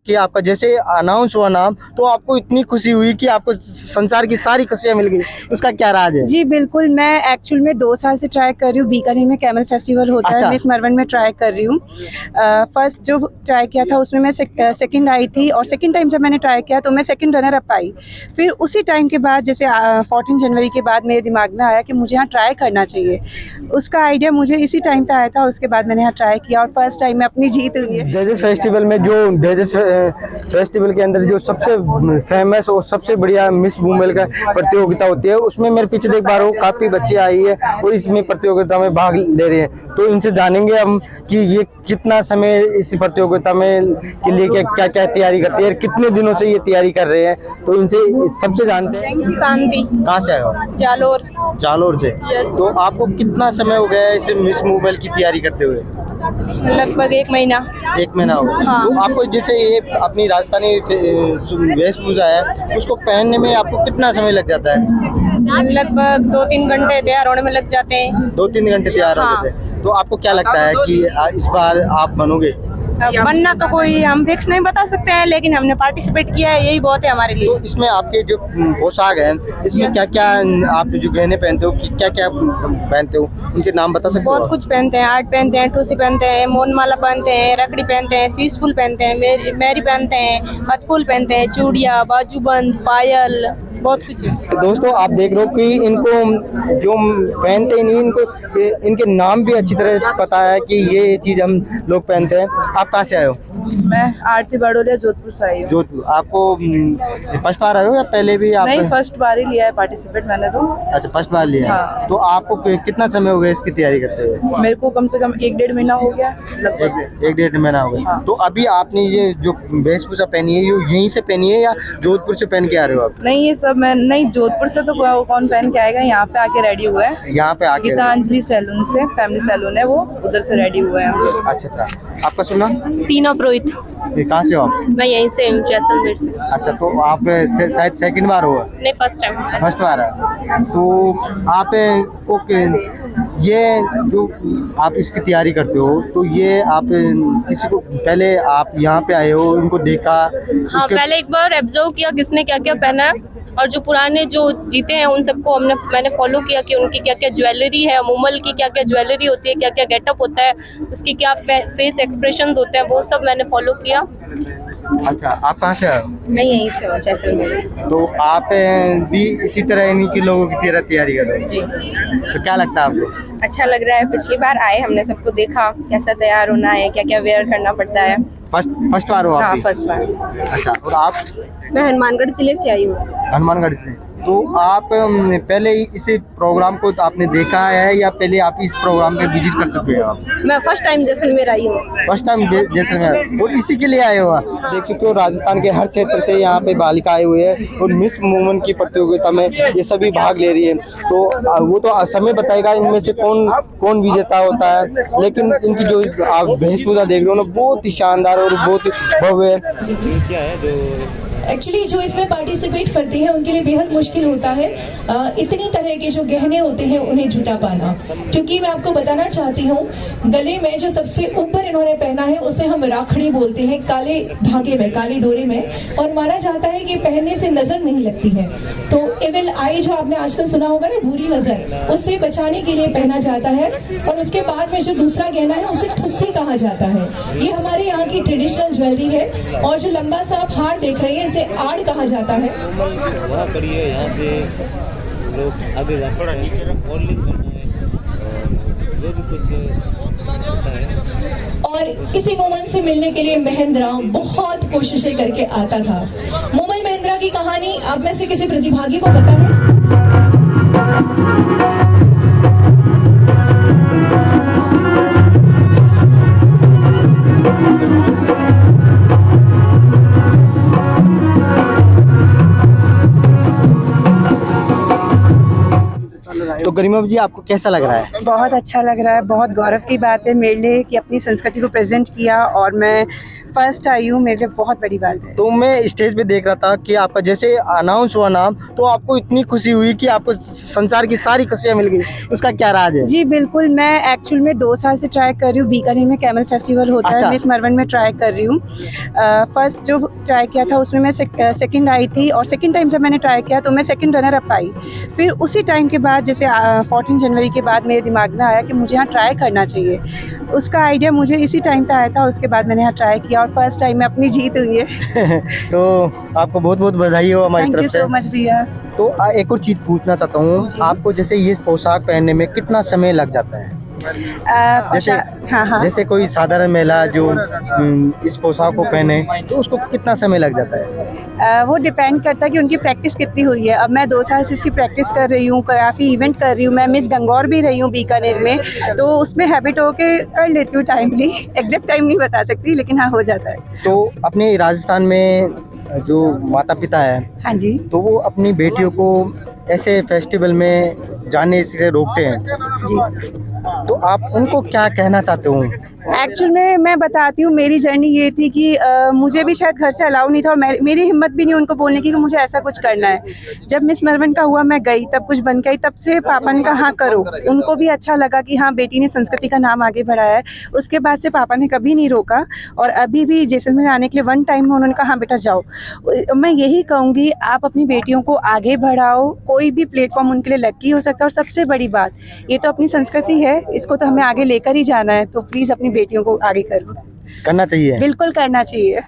कि आपका जैसे अनाउंस हुआ नाम तो आपको इतनी खुशी हुई कि आपको संसार की सारी खुशियां मिल गई, उसका क्या राज है? जी बिल्कुल, मैं एक्चुअल में 2 साल से ट्राई कर रही हूँ। बीकानेर में कैमल फेस्टिवल होता अच्छा। है, मिस मरवन में ट्राई कर रही हूँ। फर्स्ट जो ट्राई किया था उसमें मैं सेकंड आई थी, और सेकंड टाइम जब मैंने ट्राई किया तो मैं सेकंड रनर अप आई। फिर उसी टाइम के बाद जैसे 14 जनवरी के बाद मेरे दिमाग में आया कि मुझे यहाँ ट्राई करना चाहिए। उसका आइडिया मुझे इसी टाइम पे आया था और उसके बाद मैंने यहाँ ट्राई किया और फर्स्ट टाइम में अपनी जीत हुई है। डेजर्ट फेस्टिवल में जो डेजर्ट फेस्टिवल के अंदर जो सबसे फेमस और सबसे बढ़िया मिस वुमेन का प्रतियोगिता होती है, उसमें मेरे पीछे देख पा रहा हूँ काफी बच्चे आई है और इसमें प्रतियोगिता में भाग ले रहे हैं। तो इनसे जानेंगे हम कि ये कितना समय इस प्रतियोगिता में के लिए क्या क्या तैयारी करती है और कितने दिनों से ये तैयारी कर रहे हैं। तो इनसे सबसे जानते हैं। शांति। कहाँ से आए हो? जालोर। जालोर से। Yes. तो आपको कितना समय हो गया है इस मिस वुमेन की तैयारी करते हुए? लगभग 1 महीना। 1 महीना हो गया। हाँ। तो आपको जैसे ये अपनी राजस्थानी वेशभूषा है उसको पहनने में आपको कितना समय लग जाता है? लगभग 2-3 घंटे तैयार होने में लग जाते हैं। 2-3 घंटे तैयार हो हाँ। जाते हैं। तो आपको क्या लगता है कि इस बार आप बनोगे? बनना तो कोई हम फिक्स नहीं बता सकते हैं, लेकिन हमने पार्टिसिपेट किया है, यही बहुत है हमारे लिए। तो इसमें आपके जो पोशाक है इसमें क्या क्या आप जो गहने पहनते हो, क्या क्या पहनते हो, उनके नाम बता सकते हो? बहुत कुछ पहनते हैं, आर्ट पहनते हैं, ठूसी पहनते हैं, मोनमाला पहनते हैं, रकड़ी पहनते हैं, शीशफुल पहनते हैं, मेरी पहनते हैं, हथफुल पहनते हैं, चूड़िया, बाजूबंद, पायल, बहुत कुछ है। तो दोस्तों आप देख रहे हो कि इनको जो पहनते ही नहीं, इनको इनके नाम भी अच्छी तरह पता है कि ये चीज हम लोग पहनते हैं। आप कहाँ से आए हो? मैं आरती बड़ोलिया जोधपुर से आई हूँ। जोधपुर। आपको फर्स्ट बार आए हो या पहले भी आप? नहीं, फर्स्ट बार ही लिया है पार्टिसिपेट मैंने तो। अच्छा, फर्स्ट बार लिया। हाँ। तो आपको कितना समय हो गया इसकी तैयारी करते हुए? मेरे को कम से कम 1-1.5 महीना हो गया लगभग। एक 1.5 महीना हो गया। हाँ। तो अभी आपने ये जो वेशभूषा पहनी है ये यहीं से पहनी है या जोधपुर से पहन के आ रहे हो आप? नहीं, ये सब मैं नहीं, जोधपुर से तो कौन पहन के आएगा, यहाँ पे आके रेडी हुआ है। यहाँ पे आके? गीतांजलि सैलून से, फैमिली सैलून है वो, उधर से रेडी हुआ है। अच्छा अच्छा। आपका सुना? टीना पुरोहित। ये कहाँ से हो आप? मैं यहीं से हूँ, जैसलमेर से। अच्छा, तो आप शायद सेकंड बार हो? नहीं, फर्स्ट टाइम। फर्स्ट बार है। तो आप को ये जो आप इसकी तैयारी करते हो तो ये आप किसी को पहले आप यहाँ पे आए हो, उनको देखा? हाँ, पहले एक बार ऑब्जर्व किया किसने क्या क्या पहना है, और जो पुराने जो जीते हैं उन सबको मैंने फॉलो किया कि उनकी क्या क्या ज्वेलरी है, मुमल की क्या क्या ज्वेलरी होती है, क्या क्या गेटअप होता है, उसकी क्या फेस एक्सप्रेशंस होते हैं, वो सब मैंने फॉलो किया। अच्छा, आप कहाँ से आए हो? मैं यहीं से हूँ, जैसलमेर से। तो आप भी इसी तरह इन्हीं के लोगों की तरह तैयारी कर रहे हो? जी। तो क्या लगता है आपको? अच्छा लग रहा है। पिछली बार आए, हमने सबको देखा कैसा तैयार होना है, क्या क्या वेयर करना पड़ता है। फर्स्ट बार हो आप? हाँ, भी? फर्स्ट बार। अच्छा, और आप? मैं हनुमानगढ़ जिले से आई हूँ। हनुमानगढ़ से। तो आप पहले ही इस प्रोग्राम को आपने देखा है या पहले आप इस प्रोग्राम पे विजिट कर चुके हो आप? मैं फर्स्ट टाइम जैसलमेर आई हूँ। फर्स्ट टाइम जैसलमेर, और इसी के लिए आए हो आप? देख सकते हो राजस्थान के हर क्षेत्र से यहाँ पे बालिका आए हुए हैं और मिस वुमेन की प्रतियोगिता में ये सभी भाग ले रही है। तो वो तो समय बताएगा इनमें से कौन विजेता होता है, लेकिन इनकी जो आप वेशभूषा देख रहे हो ना, बहुत ही शानदार और बहुत ही भव्य है। एक्चुअली जो इसमें पार्टिसिपेट करते हैं उनके लिए बेहद मुश्किल होता है इतनी तरह के जो गहने होते हैं उन्हें जुटा पाना, क्योंकि मैं आपको बताना चाहती हूँ गले में जो सबसे ऊपर इन्होंने पहना है उसे हम राखड़ी बोलते हैं, काले धागे में, काली डोरे में, और माना जाता है कि पहनने से नजर नहीं लगती है। तो एविल आई जो आपने आजकल सुना होगा ना, बुरी नजर, उससे बचाने के लिए पहना जाता है। और उसके बाद में जो दूसरा गहना है उसे ठुस्सी कहा जाता है। ये हमारे यहाँ की ट्रेडिशनल ज्वेलरी है। और जो लंबा सा आप हार देख रहे हैं इसे आड़ कहा जाता है। वहाँ खड़ी है, यहाँ से लोग आगे जा थोड़ा नीचे मॉडलिंग करना है और जो भी कुछ होता है। और इसी मोमेंट से मिलने के लिए महेंद्रा बहुत कोशिशें करके आता था। मोमल महेंद्रा की कहानी आप में से किसी प्रतिभागी को पता है? तो गरिमा जी आपको कैसा लग रहा है? बहुत अच्छा लग रहा है, बहुत गौरव की बात है मेरे लिए कि अपनी संस्कृति को प्रेजेंट किया। और मैं फर्स्ट आई हूँ, मेरे लिए बहुत बड़ी बात है। तो मैं स्टेज पे देख रहा था कि आपका जैसे अनाउंस हुआ नाम, तो आपको इतनी खुशी हुई कि आपको संसार की सारी खुशियाँ मिल गई, उसका क्या राज है? जी बिल्कुल, मैं एक्चुअल में 2 साल से ट्राई कर रही हूँ। बीकानेर में कैमल फेस्टिवल होता अच्छा। है, मिस मरवन में ट्राई कर रही हूँ। फर्स्ट जो ट्राई किया था उसमें मैं सेकंड आई थी, और सेकंड टाइम जब मैंने ट्राई किया तो मैं सेकंड रनर अप आई। फिर उसी टाइम के बाद जैसे 14 जनवरी के बाद मेरे दिमाग में आया कि मुझे यहाँ ट्राई करना चाहिए। उसका आइडिया मुझे इसी टाइम पे आया था, उसके बाद मैंने यहाँ ट्राई किया और फर्स्ट टाइम में अपनी जीत हुई है। तो आपको बहुत बहुत बधाई हो हमारी थैंक तरफ यू से। सो मच भैया। तो एक और चीज़ पूछना चाहता हूँ, आपको जैसे ये पोशाक पहनने में कितना समय लग जाता है? जैसे हाँ। जैसे कोई साधारण महिला जो इस पोशाक को पहने तो उसको कितना समय लग जाता है? वो डिपेंड करता है कि उनकी प्रैक्टिस कितनी हुई है। अब मैं 2 साल से इसकी प्रैक्टिस कर रही हूँ, काफ़ी इवेंट कर रही हूँ। मैं मिस गंगौर भी रही हूँ बीकानेर में, तो उसमें हैबिट होके कर लेती हूँ टाइमली। एग्जैक्ट टाइम नहीं बता सकती, लेकिन हाँ हो जाता है। तो अपने राजस्थान में जो माता पिता है, हाँ जी। तो वो अपनी बेटियों को ऐसे फेस्टिवल में जाने से रोकते हैं, जी तो आप उनको क्या कहना चाहते हो? एक्चुअल में मैं बताती हूँ, मेरी जर्नी ये थी कि मुझे भी शायद घर से अलाउ नहीं था, और मेरी हिम्मत भी नहीं उनको बोलने की कि मुझे ऐसा कुछ करना है। जब मिस मरवन का हुआ मैं गई, तब कुछ बन गई, तब से पापा ने कहा हाँ करो। उनको भी अच्छा लगा कि हाँ बेटी ने संस्कृति का नाम आगे बढ़ाया है। उसके बाद से पापा ने कभी नहीं रोका, और अभी भी जैसलमेर आने के लिए 1 टाइम में उन्होंने कहा हाँ बेटा जाओ। मैं यही कहूँगी, आप अपनी बेटियों को आगे बढ़ाओ, कोई भी प्लेटफॉर्म उनके लिए लकी हो सकता है। और सबसे बड़ी बात, ये तो अपनी संस्कृति है, इसको तो हमें आगे लेकर ही जाना है, तो प्लीज़ अपनी बेटियों को आगे करो। करना चाहिए। बिल्कुल करना चाहिए।